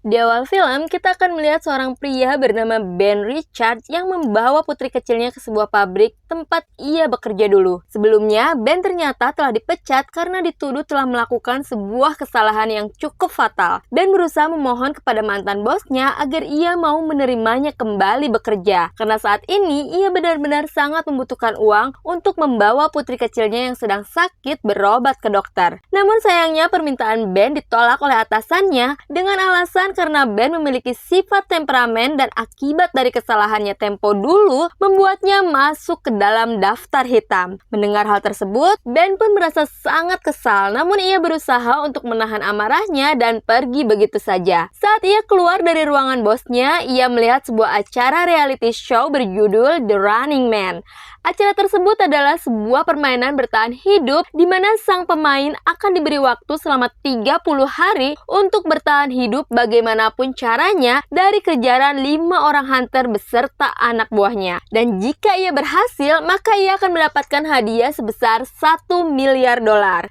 Di awal film, kita akan melihat seorang pria bernama Ben Richards yang membawa putri kecilnya ke sebuah pabrik tempat ia bekerja dulu. Sebelumnya, Ben ternyata telah dipecat karena dituduh telah melakukan sebuah kesalahan yang cukup fatal. Ben berusaha memohon kepada mantan bosnya agar ia mau menerimanya kembali bekerja. Karena saat ini, ia benar-benar sangat membutuhkan uang untuk membawa putri kecilnya yang sedang sakit berobat ke dokter. Namun sayangnya permintaan Ben ditolak oleh atasannya dengan alasan karena Ben memiliki sifat temperamen dan akibat dari kesalahannya tempo dulu membuatnya masuk ke dalam daftar hitam. Mendengar hal tersebut, Ben pun merasa sangat kesal, namun ia berusaha untuk menahan amarahnya dan pergi begitu saja. Saat ia keluar dari ruangan bosnya, ia melihat sebuah acara reality show berjudul The Running Man. Acara tersebut adalah sebuah permainan bertahan hidup di mana sang pemain akan diberi waktu selama 30 hari untuk bertahan hidup bagaimanapun caranya dari kejaran 5 orang hunter beserta anak buahnya. Dan jika ia berhasil, maka ia akan mendapatkan hadiah sebesar $1 miliar.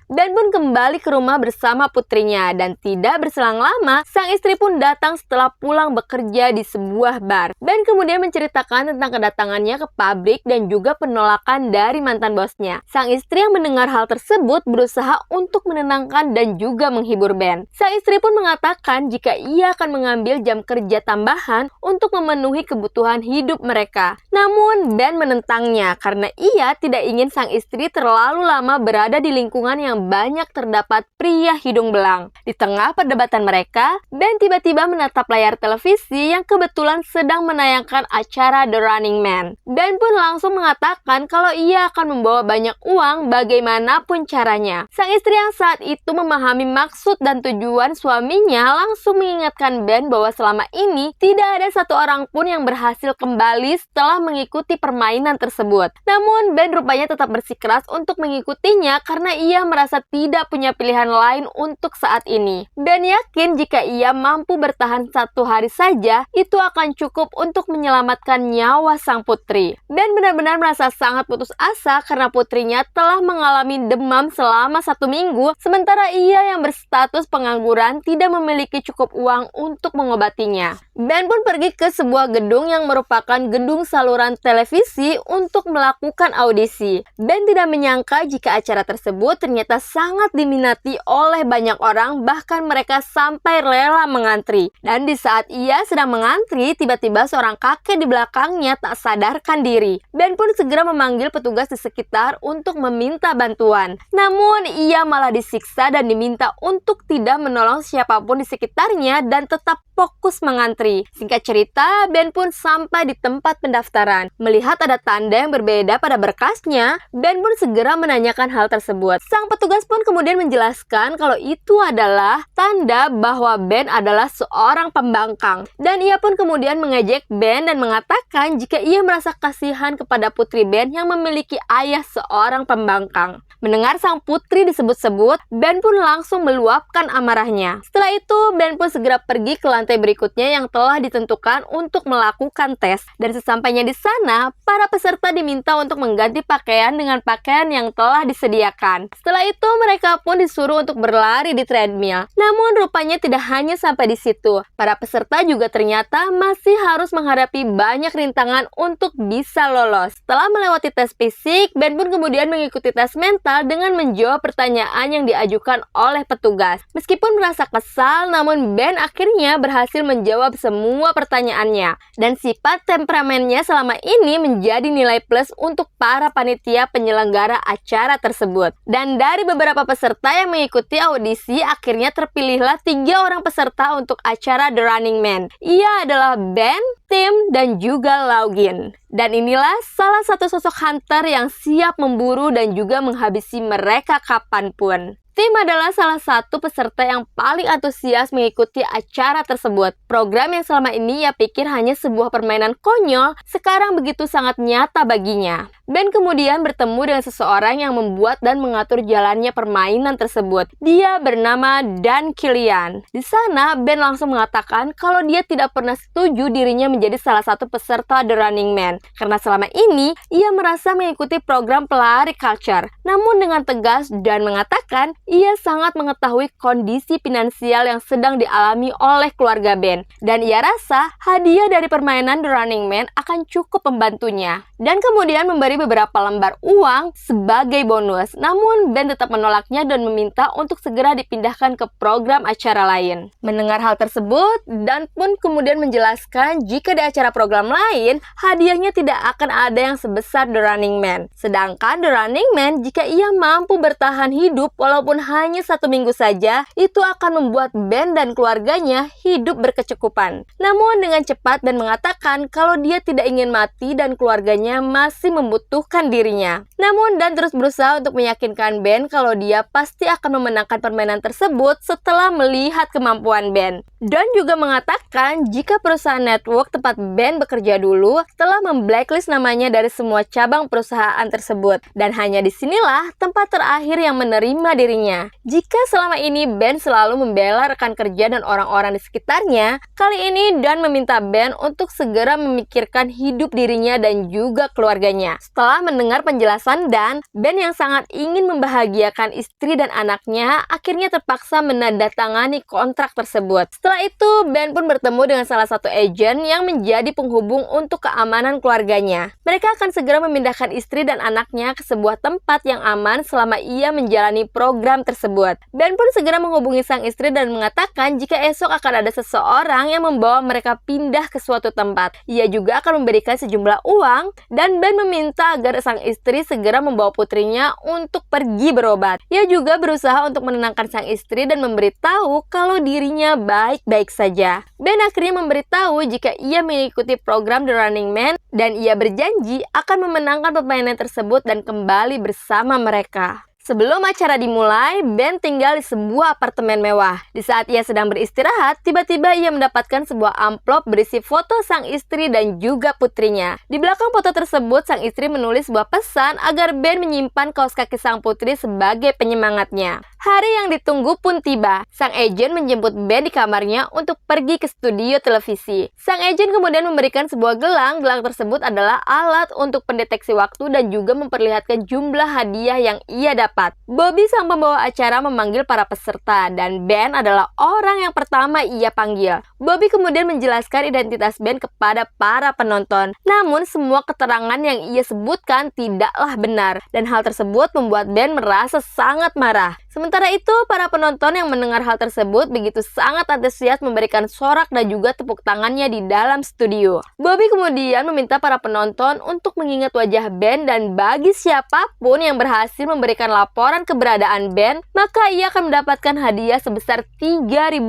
Ben pun kembali ke rumah bersama putrinya dan tidak berselang lama, sang istri pun datang setelah pulang bekerja di sebuah bar. Ben kemudian menceritakan tentang kedatangannya ke pabrik dan juga penolakan dari mantan bosnya. Sang istri yang mendengar hal tersebut berusaha untuk menenangkan dan juga menghibur Ben. Sang istri pun mengatakan jika ia akan mengambil jam kerja tambahan untuk memenuhi kebutuhan hidup mereka. Namun Ben menentangnya karena ia tidak ingin sang istri terlalu lama berada di lingkungan yang banyak terdapat pria hidung belang. Di tengah perdebatan mereka, Ben tiba-tiba menatap layar televisi yang kebetulan sedang menayangkan acara The Running Man. Ben pun langsung mengatakan kalau ia akan membawa banyak uang bagaimanapun caranya. Sang istri yang saat itu memahami maksud dan tujuan suaminya langsung mengingatkan Ben bahwa selama ini tidak ada satu orang pun yang berhasil kembali setelah mengikuti permainan tersebut. Namun Ben rupanya tetap bersikeras untuk mengikutinya karena ia merasa tidak punya pilihan lain untuk saat ini. Ben yakin jika ia mampu bertahan 1 hari saja, itu akan cukup untuk menyelamatkan nyawa sang putri. Ben benar-benar merasa sangat putus asa karena putrinya telah mengalami demam selama 1 minggu, sementara ia yang berstatus pengangguran tidak memiliki cukup uang untuk mengobatinya. Ben pun pergi ke sebuah gedung yang merupakan gedung saluran televisi untuk melakukan audisi. Ben tidak menyangka jika acara tersebut ternyata sangat diminati oleh banyak orang, bahkan mereka sampai rela mengantri. Dan di saat ia sedang mengantri, tiba-tiba seorang kakek di belakangnya tak sadarkan diri. Ben pun segera memanggil petugas di sekitar untuk meminta bantuan. Namun ia malah disiksa dan diminta untuk tidak menolong siapapun di sekitarnya dan tetap fokus mengantri. Singkat cerita, Ben pun sampai di tempat pendaftaran. Melihat ada tanda yang berbeda pada berkasnya, Ben pun segera menanyakan hal tersebut. Sang petugas pun kemudian menjelaskan kalau itu adalah tanda bahwa Ben adalah seorang pembangkang. Dan ia pun kemudian mengejek Ben dan mengatakan jika ia merasa kasihan kepada putri Ben yang memiliki ayah seorang pembangkang. Mendengar sang putri disebut-sebut, Ben pun langsung meluapkan amarahnya. Setelah itu, Ben pun segera pergi ke lantai berikutnya yang telah ditentukan untuk melakukan tes. Dan sesampainya di sana, para peserta diminta untuk mengganti pakaian dengan pakaian yang telah disediakan. Setelah itu, mereka pun disuruh untuk berlari di treadmill. Namun rupanya tidak hanya sampai di situ. Para peserta juga ternyata masih harus menghadapi banyak rintangan untuk bisa lolos. Setelah melewati tes fisik, Ben pun kemudian mengikuti tes mental dengan menjawab pertanyaan yang diajukan oleh petugas. Meskipun merasa kesal, namun Ben akhirnya berhasil menjawab semua pertanyaannya. Dan sifat temperamennya selama ini menjadi nilai plus untuk para panitia penyelenggara acara tersebut. Dan dari beberapa peserta yang mengikuti audisi, akhirnya terpilihlah 3 orang peserta untuk acara The Running Man. Ia adalah Ben, Tim, dan juga Laugin. Dan inilah salah satu sosok hunter yang siap memburu dan juga menghabisi mereka kapanpun. Tim adalah salah satu peserta yang paling antusias mengikuti acara tersebut. Program yang selama ini ia pikir hanya sebuah permainan konyol, sekarang begitu sangat nyata baginya. Ben kemudian bertemu dengan seseorang yang membuat dan mengatur jalannya permainan tersebut. Dia bernama Dan Killian. Di sana, Ben langsung mengatakan kalau dia tidak pernah setuju dirinya menjadi salah satu peserta The Running Man. Karena selama ini, ia merasa mengikuti program pelari culture. Namun dengan tegas Dan mengatakan, ia sangat mengetahui kondisi finansial yang sedang dialami oleh keluarga Ben. Dan ia rasa hadiah dari permainan The Running Man akan cukup membantunya. Dan kemudian memberi beberapa lembar uang sebagai bonus. Namun Ben tetap menolaknya dan meminta untuk segera dipindahkan ke program acara lain. Mendengar hal tersebut, Dan pun kemudian menjelaskan jika di acara program lain, hadiahnya tidak akan ada yang sebesar The Running Man. Sedangkan The Running Man, jika ia mampu bertahan hidup walaupun hanya 1 minggu saja, itu akan membuat Ben dan keluarganya hidup berkecukupan. Namun dengan cepat Ben mengatakan kalau dia tidak ingin mati dan keluarganya masih membutuhkan dirinya. Namun Dan terus berusaha untuk meyakinkan Ben kalau dia pasti akan memenangkan permainan tersebut setelah melihat kemampuan Ben. Dan juga mengatakan jika perusahaan network tempat Ben bekerja dulu telah memblacklist namanya dari semua cabang perusahaan tersebut. Dan hanya disinilah tempat terakhir yang menerima dirinya. Jika selama ini Ben selalu membela rekan kerja dan orang-orang di sekitarnya, kali ini Dan meminta Ben untuk segera memikirkan hidup dirinya dan juga keluarganya. Setelah mendengar penjelasan Dan, Ben yang sangat ingin membahagiakan istri dan anaknya akhirnya terpaksa menandatangani kontrak tersebut. Setelah itu, Ben pun bertemu dengan salah satu agen yang menjadi penghubung untuk keamanan keluarganya. Mereka akan segera memindahkan istri dan anaknya ke sebuah tempat yang aman selama ia menjalani program tersebut. Ben pun segera menghubungi sang istri dan mengatakan jika esok akan ada seseorang yang membawa mereka pindah ke suatu tempat. Ia juga akan memberikan sejumlah uang dan Ben meminta agar sang istri segera membawa putrinya untuk pergi berobat. Ia juga berusaha untuk menenangkan sang istri dan memberitahu kalau dirinya baik-baik saja. Ben akhirnya memberitahu jika ia mengikuti program The Running Man dan ia berjanji akan memenangkan permainan tersebut dan kembali bersama mereka. Sebelum acara dimulai, Ben tinggal di sebuah apartemen mewah. Di saat ia sedang beristirahat, tiba-tiba ia mendapatkan sebuah amplop berisi foto sang istri dan juga putrinya. Di belakang foto tersebut, sang istri menulis sebuah pesan agar Ben menyimpan kaos kaki sang putri sebagai penyemangatnya. Hari yang ditunggu pun tiba. Sang agen menjemput Ben di kamarnya untuk pergi ke studio televisi. Sang agen kemudian memberikan sebuah gelang. Gelang tersebut adalah alat untuk pendeteksi waktu dan juga memperlihatkan jumlah hadiah yang ia dapat. Bobby sang pembawa acara memanggil para peserta dan Ben adalah orang yang pertama ia panggil. Bobby kemudian menjelaskan identitas Ben kepada para penonton. Namun semua keterangan yang ia sebutkan tidaklah benar dan hal tersebut membuat Ben merasa sangat marah. Sementara itu, para penonton yang mendengar hal tersebut begitu sangat antusias memberikan sorak dan juga tepuk tangannya di dalam studio. Bobby kemudian meminta para penonton untuk mengingat wajah Ben dan bagi siapapun yang berhasil memberikan laporan keberadaan Ben, maka ia akan mendapatkan hadiah sebesar $3.000.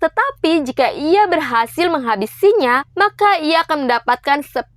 Tetapi jika ia berhasil menghabisinya, maka ia akan mendapatkan $10.000.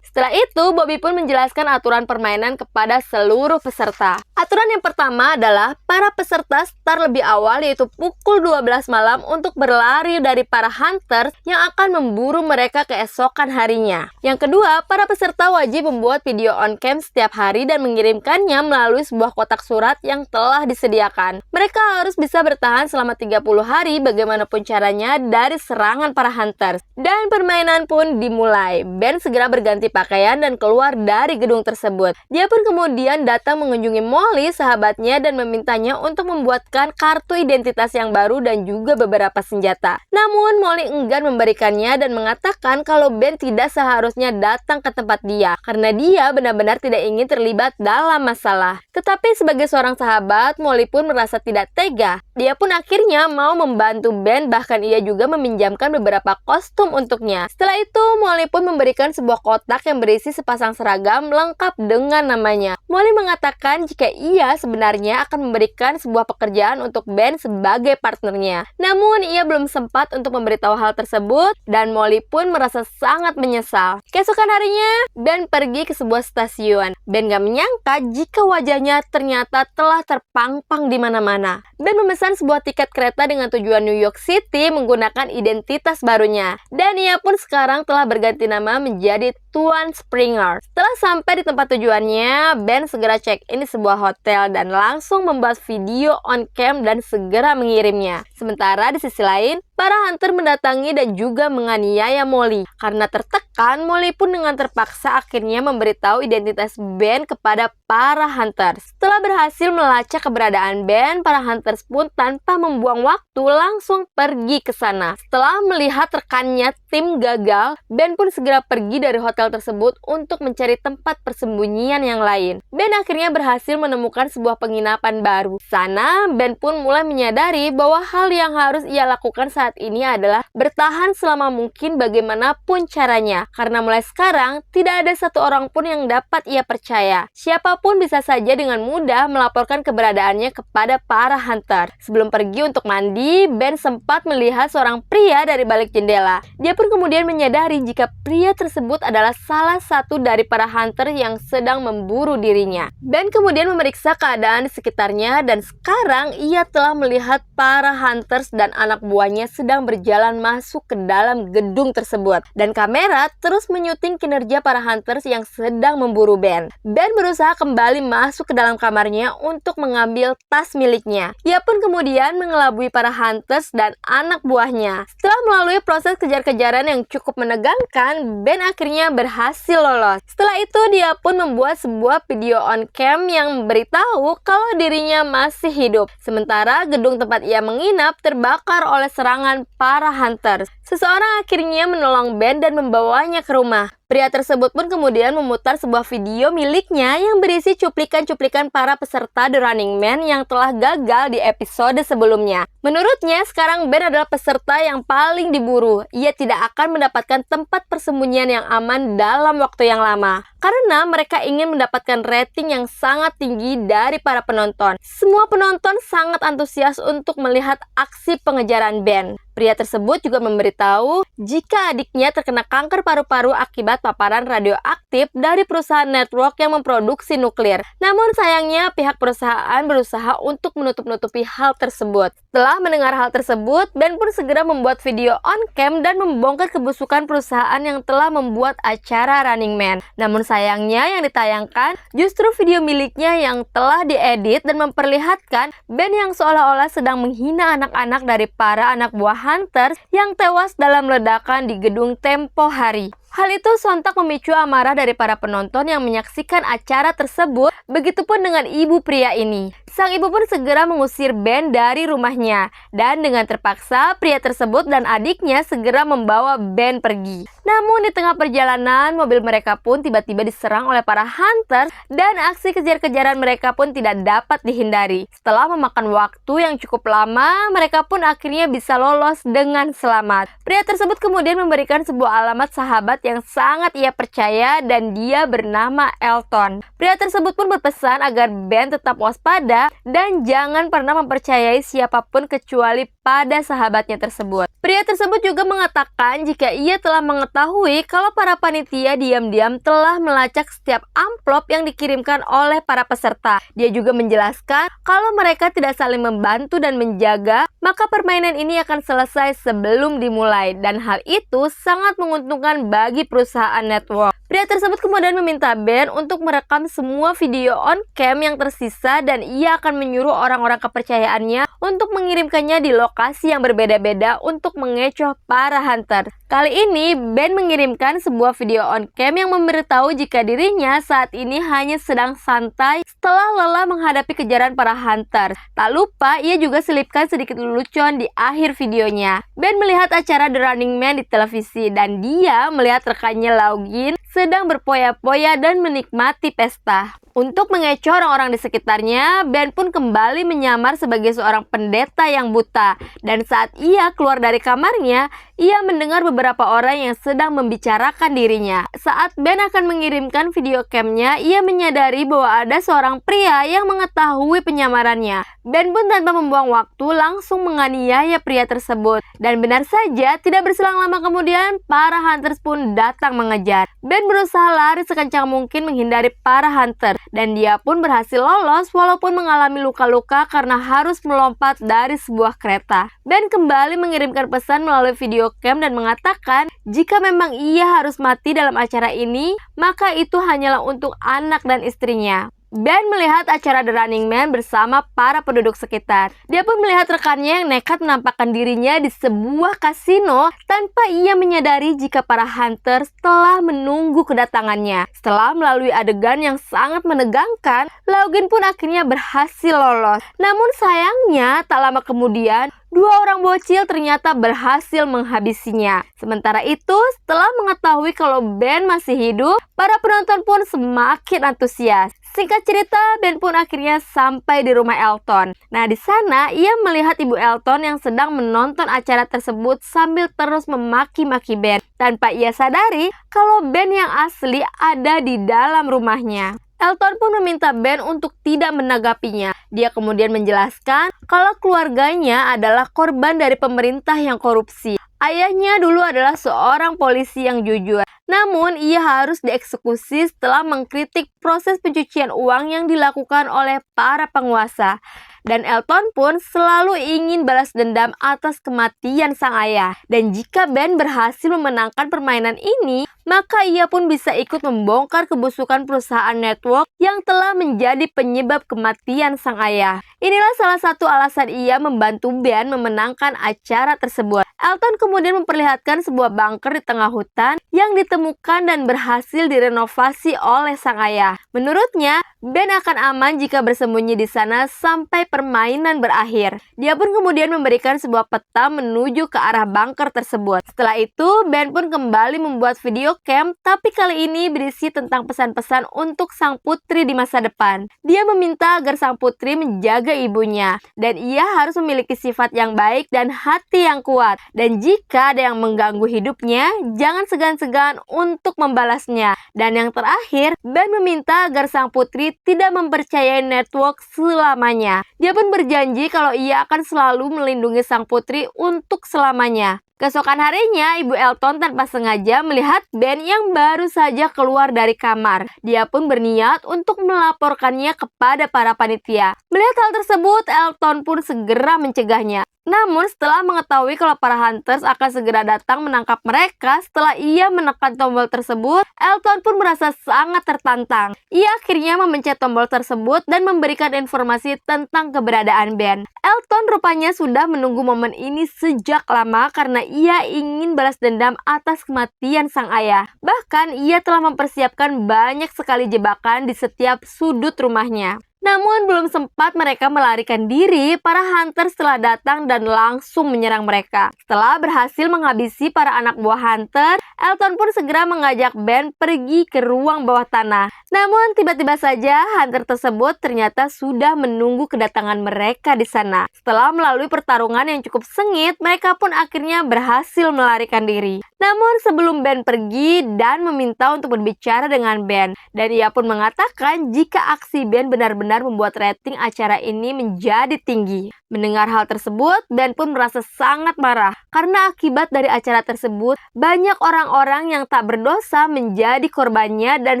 Setelah itu, Bobby pun menjelaskan aturan permainan kepada seluruh peserta. Aturan yang pertama adalah para peserta start lebih awal yaitu pukul 12 malam untuk berlari dari para hunters yang akan memburu mereka keesokan harinya. Yang kedua, para peserta wajib membuat video on cam setiap hari dan mengirimkannya melalui sebuah kotak surat yang telah disediakan. Mereka harus bisa bertahan selama 30 hari bagaimanapun caranya dari serangan para hunters. Dan permainan pun dimulai. Ben segera berganti pakaian dan keluar dari gedung tersebut. Dia pun kemudian datang mengunjungi Molly, sahabatnya, dan memintanya untuk membuatkan kartu identitas yang baru dan juga beberapa senjata. Namun Molly enggan memberikannya dan mengatakan kalau Ben tidak seharusnya datang ke tempat dia karena dia benar-benar tidak ingin terlibat dalam masalah. Tetapi sebagai seorang sahabat, Molly pun merasa tidak tega. Dia pun akhirnya mau membantu Ben, bahkan ia juga meminjamkan beberapa kostum untuknya. Setelah itu, Molly pun memberikan sebuah kotak yang berisi sepasang seragam lengkap dengan namanya. Molly mengatakan jika ia sebenarnya akan memberikan sebuah pekerjaan untuk Ben sebagai partnernya. Namun, ia belum sempat untuk memberitahu hal tersebut dan Molly pun merasa sangat menyesal. Keesokan harinya, Ben pergi ke sebuah stasiun. Ben gak menyangka jika wajahnya ternyata telah terpampang di mana-mana. Ben memesan sebuah tiket kereta dengan tujuan New York City menggunakan identitas barunya. Dan ia pun sekarang telah berganti nama menjadi Tuan Springer. Setelah sampai di tempat tujuannya, Ben segera check-in di sebuah hotel dan langsung membuat video on cam dan segera mengirimnya. Sementara di sisi lain, para hunter mendatangi dan juga menganiaya Molly. Karena tertekan, Molly pun dengan terpaksa akhirnya memberitahu identitas Ben kepada para hunter. Setelah berhasil melacak keberadaan Ben, para hunters pun tanpa membuang waktu langsung pergi ke sana. Setelah melihat rekannya tim gagal, Ben pun segera pergi dari hotel tersebut untuk mencari tempat persembunyian yang lain. Ben akhirnya berhasil menemukan sebuah penginapan baru. Sana, Ben pun mulai menyadari bahwa hal yang harus ia lakukan saat ini adalah bertahan selama mungkin bagaimanapun caranya. Karena mulai sekarang, tidak ada satu orang pun yang dapat ia percaya. Siapapun bisa saja dengan mudah melaporkan keberadaannya kepada para hunter. Sebelum pergi untuk mandi, Ben sempat melihat seorang pria dari balik jendela. Dia pun kemudian menyadari jika pria tersebut adalah salah satu dari para hunter yang sedang memburu dirinya. Ben kemudian memeriksa keadaan di sekitarnya dan sekarang ia telah melihat para hunters dan anak buahnya sedang berjalan masuk ke dalam gedung tersebut. Dan kamera terus menyuting kinerja para hunters yang sedang memburu Ben. Ben berusaha kembali masuk ke dalam kamarnya untuk mengambil tas miliknya. Ia pun kemudian mengelabui para hunters dan anak buahnya. Setelah melalui proses kejar-kejaran yang cukup menegangkan, Ben akhirnya berhasil lolos. Setelah itu dia pun membuat sebuah video on cam yang memberitahu kalau dirinya masih hidup. Sementara gedung tempat ia menginap terbakar oleh serangan para hunters. Seseorang akhirnya menolong Ben dan membawanya ke rumah. Pria tersebut pun kemudian memutar sebuah video miliknya yang berisi cuplikan-cuplikan para peserta The Running Man yang telah gagal di episode sebelumnya. Menurutnya, sekarang Ben adalah peserta yang paling diburu. Ia tidak akan mendapatkan tempat persembunyian yang aman dalam waktu yang lama. Karena mereka ingin mendapatkan rating yang sangat tinggi dari para penonton. Semua penonton sangat antusias untuk melihat aksi pengejaran Ben. Pria tersebut juga memberitahu jika adiknya terkena kanker paru-paru akibat paparan radioaktif dari perusahaan network yang memproduksi nuklir. Namun sayangnya pihak perusahaan berusaha untuk menutup-nutupi hal tersebut. Setelah mendengar hal tersebut, Ben pun segera membuat video on cam dan membongkar kebusukan perusahaan yang telah membuat acara Running Man. Namun sayangnya yang ditayangkan justru video miliknya yang telah diedit dan memperlihatkan Ben yang seolah-olah sedang menghina anak-anak dari para anak buah hunters yang tewas dalam ledakan di gedung tempo hari. Hal itu sontak memicu amarah dari para penonton yang menyaksikan acara tersebut, begitupun dengan ibu pria ini. Sang ibu pun segera mengusir Ben dari rumahnya, dan dengan terpaksa pria tersebut dan adiknya segera membawa Ben pergi. Namun di tengah perjalanan, mobil mereka pun tiba-tiba diserang oleh para hunters dan aksi kejar-kejaran mereka pun tidak dapat dihindari. Setelah memakan waktu yang cukup lama, mereka pun akhirnya bisa lolos dengan selamat. Pria tersebut kemudian memberikan sebuah alamat sahabat yang sangat ia percaya dan dia bernama Elton. Pria tersebut pun berpesan agar Ben tetap waspada dan jangan pernah mempercayai siapapun kecuali pada sahabatnya tersebut. Pria tersebut juga mengatakan jika ia telah mengetahui kalau para panitia diam-diam telah melacak setiap amplop yang dikirimkan oleh para peserta. Dia juga menjelaskan kalau mereka tidak saling membantu dan menjaga, maka permainan ini akan selesai sebelum dimulai dan hal itu sangat menguntungkan bagi perusahaan network. Pria tersebut kemudian meminta Ben untuk merekam semua video on cam yang tersisa dan ia akan menyuruh orang-orang kepercayaannya untuk mengirimkannya di lokasi yang berbeda-beda untuk mengecoh para hunter. Kali ini, Ben mengirimkan sebuah video on cam yang memberitahu jika dirinya saat ini hanya sedang santai setelah lelah menghadapi kejaran para hunter. Tak lupa, ia juga selipkan sedikit lelucon di akhir videonya. Ben melihat acara The Running Man di televisi dan dia melihat rekannya login sedang berpoya-poya dan menikmati pesta. Untuk mengecoh orang-orang di sekitarnya, Ben pun kembali menyamar sebagai seorang pendeta yang buta. Dan saat ia keluar dari kamarnya, ia mendengar beberapa orang yang sedang membicarakan dirinya. Saat Ben akan mengirimkan video camnya, ia menyadari bahwa ada seorang pria yang mengetahui penyamarannya. Ben pun tanpa membuang waktu langsung menganiaya pria tersebut. Dan benar saja, tidak berselang lama kemudian, para hunters pun datang mengejar. Ben berusaha lari sekencang mungkin menghindari para hunter. Dan dia pun berhasil lolos walaupun mengalami luka-luka karena harus melompat dari sebuah kereta. Ben kembali mengirimkan pesan melalui video video cam dan mengatakan jika memang ia harus mati dalam acara ini, maka itu hanyalah untuk anak dan istrinya. Ben melihat acara The Running Man bersama para penduduk sekitar. Dia pun melihat rekannya yang nekat menampakkan dirinya di sebuah kasino tanpa ia menyadari jika para hunters telah menunggu kedatangannya. Setelah melalui adegan yang sangat menegangkan, Logan pun akhirnya berhasil lolos. Namun sayangnya, tak lama kemudian, dua orang bocil ternyata berhasil menghabisinya. Sementara itu, setelah mengetahui kalau Ben masih hidup, para penonton pun semakin antusias. Singkat cerita, Ben pun akhirnya sampai di rumah Elton. Nah, di sana ia melihat ibu Elton yang sedang menonton acara tersebut sambil terus memaki-maki Ben. Tanpa ia sadari kalau Ben yang asli ada di dalam rumahnya. Elton pun meminta Ben untuk tidak menanggapinya. Dia kemudian menjelaskan kalau keluarganya adalah korban dari pemerintah yang korupsi. Ayahnya dulu adalah seorang polisi yang jujur. Namun, ia harus dieksekusi setelah mengkritik proses pencucian uang yang dilakukan oleh para penguasa. Dan Elton pun selalu ingin balas dendam atas kematian sang ayah. Dan jika Ben berhasil memenangkan permainan ini, maka ia pun bisa ikut membongkar kebusukan perusahaan network yang telah menjadi penyebab kematian sang ayah. Inilah salah satu alasan ia membantu Ben memenangkan acara tersebut. Elton kemudian memperlihatkan sebuah bunker di tengah hutan yang ditemukan dan berhasil direnovasi oleh sang ayah. Menurutnya, Ben akan aman jika bersembunyi di sana sampai permainan berakhir. Dia pun kemudian memberikan sebuah peta menuju ke arah bunker tersebut. Setelah itu, Ben pun kembali membuat video cam, tapi kali ini berisi tentang pesan-pesan untuk sang putri di masa depan. Dia meminta agar sang putri menjaga ibunya, dan ia harus memiliki sifat yang baik dan hati yang kuat. Dan jika ada yang mengganggu hidupnya, jangan segan-segan untuk membalasnya. Dan yang terakhir, Ben meminta agar sang putri tidak mempercayai network selamanya. Dia pun berjanji kalau ia akan selalu melindungi sang putri untuk selamanya. Keesokan harinya, ibu Elton tanpa sengaja melihat Ben yang baru saja keluar dari kamar. Dia pun berniat untuk melaporkannya kepada para panitia. Melihat hal tersebut, Elton pun segera mencegahnya. Namun setelah mengetahui kalau para hunters akan segera datang menangkap mereka setelah ia menekan tombol tersebut, Elton pun merasa sangat tertantang. Ia akhirnya memencet tombol tersebut dan memberikan informasi tentang keberadaan Ben. Elton rupanya sudah menunggu momen ini sejak lama karena ia ingin balas dendam atas kematian sang ayah. Bahkan ia telah mempersiapkan banyak sekali jebakan di setiap sudut rumahnya. Namun belum sempat mereka melarikan diri, para hunters telah datang dan langsung menyerang mereka. Setelah berhasil menghabisi para anak buah hunter, Elton pun segera mengajak Ben pergi ke ruang bawah tanah. Namun tiba-tiba saja hunter tersebut ternyata sudah menunggu kedatangan mereka di sana. Setelah melalui pertarungan yang cukup sengit, mereka pun akhirnya berhasil melarikan diri. Namun sebelum Ben pergi dan meminta untuk berbicara dengan Ben, dan ia pun mengatakan jika aksi Ben benar-benar membuat rating acara ini menjadi tinggi. Mendengar hal tersebut, Ben pun merasa sangat marah karena akibat dari acara tersebut banyak orang-orang yang tak berdosa menjadi korbannya dan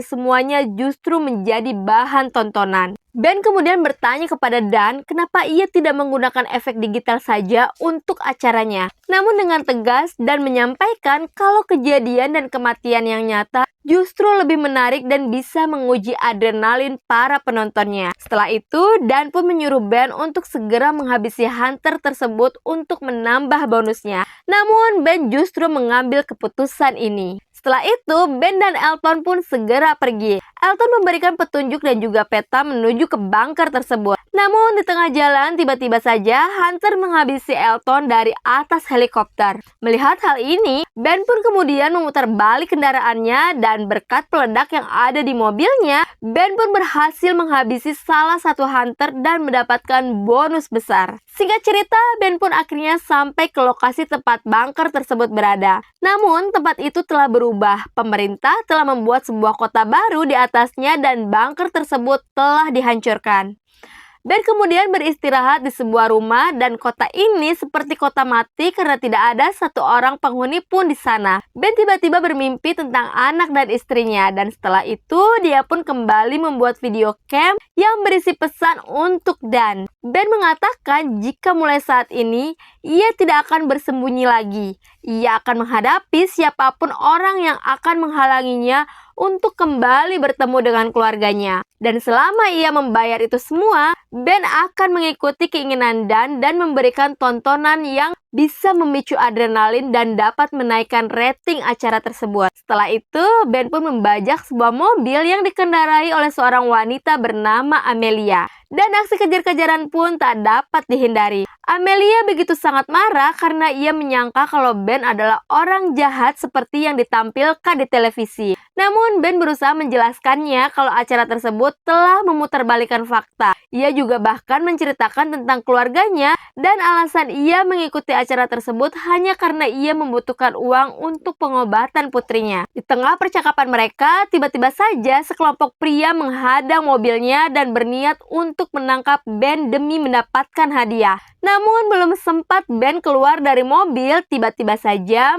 semuanya justru menjadi bahan tontonan. Ben kemudian bertanya kepada Dan kenapa ia tidak menggunakan efek digital saja untuk acaranya. Namun dengan tegas Dan menyampaikan kalau kejadian dan kematian yang nyata justru lebih menarik dan bisa menguji adrenalin para penontonnya. Setelah itu, Dan pun menyuruh Ben untuk segera menghabisi hunter tersebut untuk menambah bonusnya. Namun Ben justru mengambil keputusan ini. Setelah itu, Ben dan Elton pun segera pergi. Elton memberikan petunjuk dan juga peta menuju ke bunker tersebut. Namun di tengah jalan tiba-tiba saja Hunter menghabisi Elton dari atas helikopter. Melihat hal ini, Ben pun kemudian memutar balik kendaraannya dan berkat peledak yang ada di mobilnya, Ben pun berhasil menghabisi salah satu Hunter dan mendapatkan bonus besar. Singkat cerita, Ben pun akhirnya sampai ke lokasi tempat bunker tersebut berada. Namun tempat itu telah berubah. Pemerintah telah membuat sebuah kota baru di atasnya dan bunker tersebut telah dihancurkan. Ben kemudian beristirahat di sebuah rumah dan kota ini seperti kota mati karena tidak ada satu orang penghuni pun di sana. Ben tiba-tiba bermimpi tentang anak dan istrinya dan setelah itu dia pun kembali membuat video cam yang berisi pesan untuk Dan. Ben mengatakan jika mulai saat ini ia tidak akan bersembunyi lagi. Ia akan menghadapi siapapun orang yang akan menghalanginya untuk kembali bertemu dengan keluarganya. Dan selama ia membayar itu semua, Ben akan mengikuti keinginan Dan memberikan tontonan yang bisa memicu adrenalin dan dapat menaikkan rating acara tersebut. Setelah itu, Ben pun membajak sebuah mobil yang dikendarai oleh seorang wanita bernama Amelia. Dan aksi kejar-kejaran pun tak dapat dihindari. Amelia begitu sangat marah karena ia menyangka kalau Ben adalah orang jahat seperti yang ditampilkan di televisi. Namun Ben berusaha menjelaskannya kalau acara tersebut telah memutarbalikkan fakta. Ia juga bahkan menceritakan tentang keluarganya dan alasan ia mengikuti acara tersebut hanya karena ia membutuhkan uang untuk pengobatan putrinya. Di tengah percakapan mereka, tiba-tiba saja sekelompok pria menghadang mobilnya dan berniat untuk menangkap Ben demi mendapatkan hadiah. Namun belum sempat Ben keluar dari mobil, tiba-tiba saja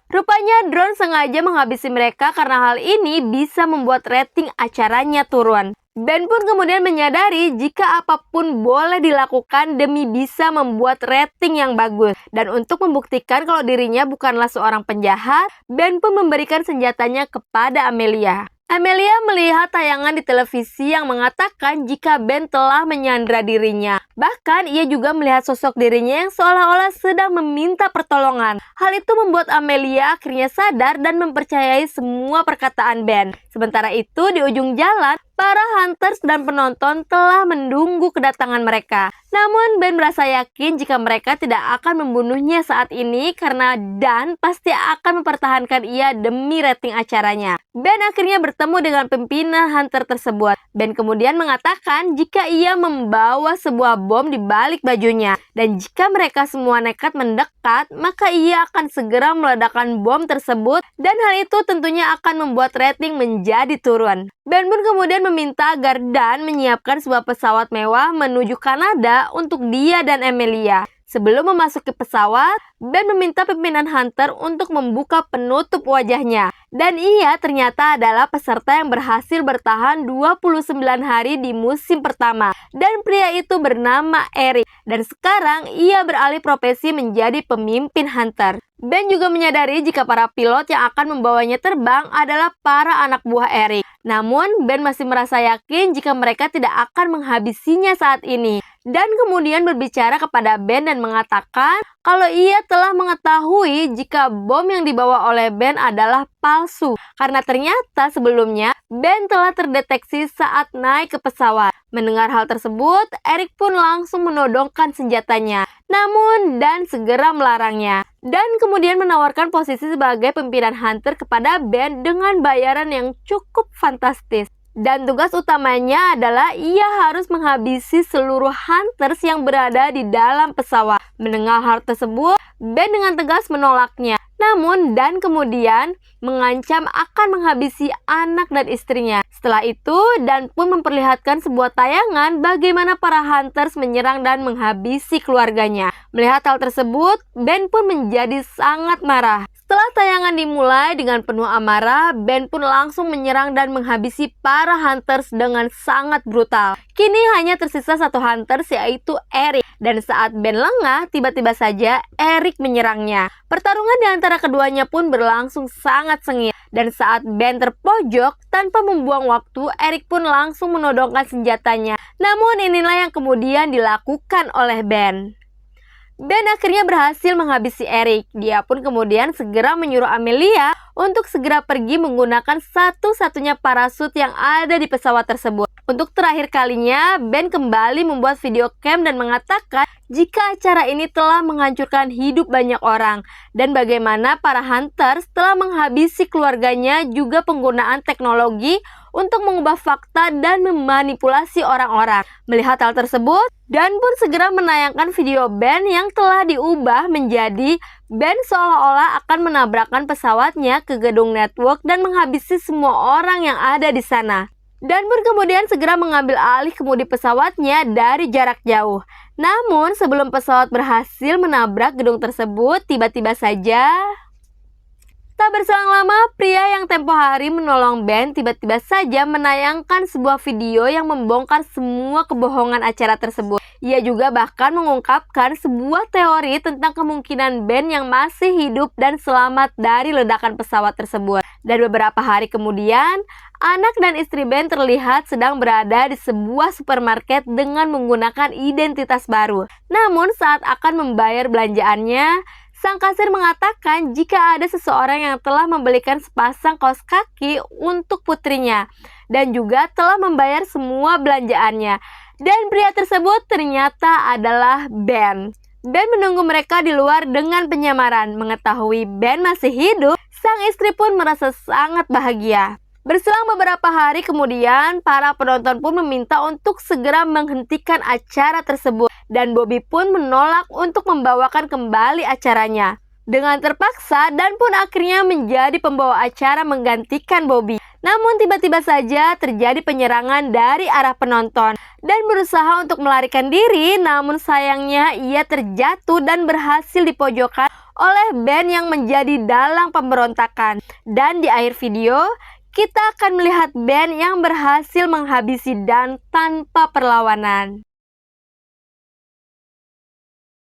Rupanya drone sengaja menghabisi mereka karena hal ini bisa membuat rating acaranya turun. Ben pun kemudian menyadari jika apapun boleh dilakukan demi bisa membuat rating yang bagus. Dan untuk membuktikan kalau dirinya bukanlah seorang penjahat, Ben pun memberikan senjatanya kepada Amelia. Amelia melihat tayangan di televisi yang mengatakan jika Ben telah menyandra dirinya. Bahkan ia juga melihat sosok dirinya yang seolah-olah sedang meminta pertolongan. Hal itu membuat Amelia akhirnya sadar dan mempercayai semua perkataan Ben. Sementara itu di ujung jalan, para hunters dan penonton telah menunggu kedatangan mereka. Namun Ben merasa yakin jika mereka tidak akan membunuhnya saat ini karena Dan pasti akan mempertahankan ia demi rating acaranya. Ben akhirnya bertemu dengan pimpinan hunter tersebut. Ben kemudian mengatakan jika ia membawa sebuah bom di balik bajunya. Dan jika mereka semua nekat mendekat, maka ia akan segera meledakkan bom tersebut dan hal itu tentunya akan membuat rating menjadi turun. Ben pun kemudian meminta agar Dan menyiapkan sebuah pesawat mewah menuju Kanada untuk dia dan Amelia. Sebelum memasuki pesawat, Ben meminta pimpinan hunter untuk membuka penutup wajahnya. Dan ia ternyata adalah peserta yang berhasil bertahan 29 hari di musim pertama. Dan pria itu bernama Eric. Dan sekarang ia beralih profesi menjadi pemimpin hunter. Ben juga menyadari jika para pilot yang akan membawanya terbang adalah para anak buah Eric. Namun, Ben masih merasa yakin jika mereka tidak akan menghabisinya saat ini. Dan kemudian berbicara kepada Ben dan mengatakan kalau ia telah mengetahui jika bom yang dibawa oleh Ben adalah palsu. Karena ternyata sebelumnya Ben telah terdeteksi saat naik ke pesawat. Mendengar hal tersebut, Eric pun langsung menodongkan senjatanya. Namun Dan segera melarangnya. Dan kemudian menawarkan posisi sebagai pimpinan hunter kepada Ben dengan bayaran yang cukup fantastis. Dan tugas utamanya adalah ia harus menghabisi seluruh hunters yang berada di dalam pesawat. Mendengar hal tersebut, Ben dengan tegas menolaknya. Namun Dan kemudian mengancam akan menghabisi anak dan istrinya. Setelah itu, Dan pun memperlihatkan sebuah tayangan bagaimana para hunters menyerang dan menghabisi keluarganya. Melihat hal tersebut, Ben pun menjadi sangat marah. Setelah tayangan dimulai dengan penuh amarah, Ben pun langsung menyerang dan menghabisi para hunters dengan sangat brutal. Kini hanya tersisa satu hunters yaitu Eric. Dan saat Ben lengah, tiba-tiba saja Eric menyerangnya. Pertarungan di antara keduanya pun berlangsung sangat sengit. Dan saat Ben terpojok, tanpa membuang waktu, Eric pun langsung menodongkan senjatanya. Namun inilah yang kemudian dilakukan oleh Ben. Ben akhirnya berhasil menghabisi Eric. Dia pun kemudian segera menyuruh Amelia untuk segera pergi menggunakan satu-satunya parasut yang ada di pesawat tersebut. Untuk terakhir kalinya, Ben kembali membuat video cam dan mengatakan jika acara ini telah menghancurkan hidup banyak orang dan bagaimana para hunters telah menghabisi keluarganya, juga penggunaan teknologi untuk mengubah fakta dan memanipulasi orang-orang. Melihat hal tersebut, Dan pun segera menayangkan video Ben yang telah diubah menjadi Ben seolah-olah akan menabrakkan pesawatnya ke gedung network dan menghabisi semua orang yang ada di sana. Dan pun kemudian segera mengambil alih kemudi pesawatnya dari jarak jauh. Namun sebelum pesawat berhasil menabrak gedung tersebut, tiba-tiba saja tak berselang lama, pria yang tempo hari menolong Ben tiba-tiba saja menayangkan sebuah video yang membongkar semua kebohongan acara tersebut. Ia juga bahkan mengungkapkan sebuah teori tentang kemungkinan Ben yang masih hidup dan selamat dari ledakan pesawat tersebut. Dan beberapa hari kemudian, anak dan istri Ben terlihat sedang berada di sebuah supermarket dengan menggunakan identitas baru. Namun saat akan membayar belanjaannya, sang kasir mengatakan jika ada seseorang yang telah membelikan sepasang kaos kaki untuk putrinya dan juga telah membayar semua belanjaannya. Dan pria tersebut ternyata adalah Ben. Ben menunggu mereka di luar dengan penyamaran. Mengetahui Ben masih hidup, sang istri pun merasa sangat bahagia. Berselang beberapa hari kemudian, para penonton pun meminta untuk segera menghentikan acara tersebut. Dan Bobby pun menolak untuk membawakan kembali acaranya. Dengan terpaksa, Dan pun akhirnya menjadi pembawa acara menggantikan Bobby. Namun tiba-tiba saja terjadi penyerangan dari arah penonton. Dan berusaha untuk melarikan diri, namun sayangnya ia terjatuh dan berhasil dipojokkan oleh Ben yang menjadi dalang pemberontakan. Dan di akhir video, kita akan melihat Ben yang berhasil menghabisi Dan tanpa perlawanan.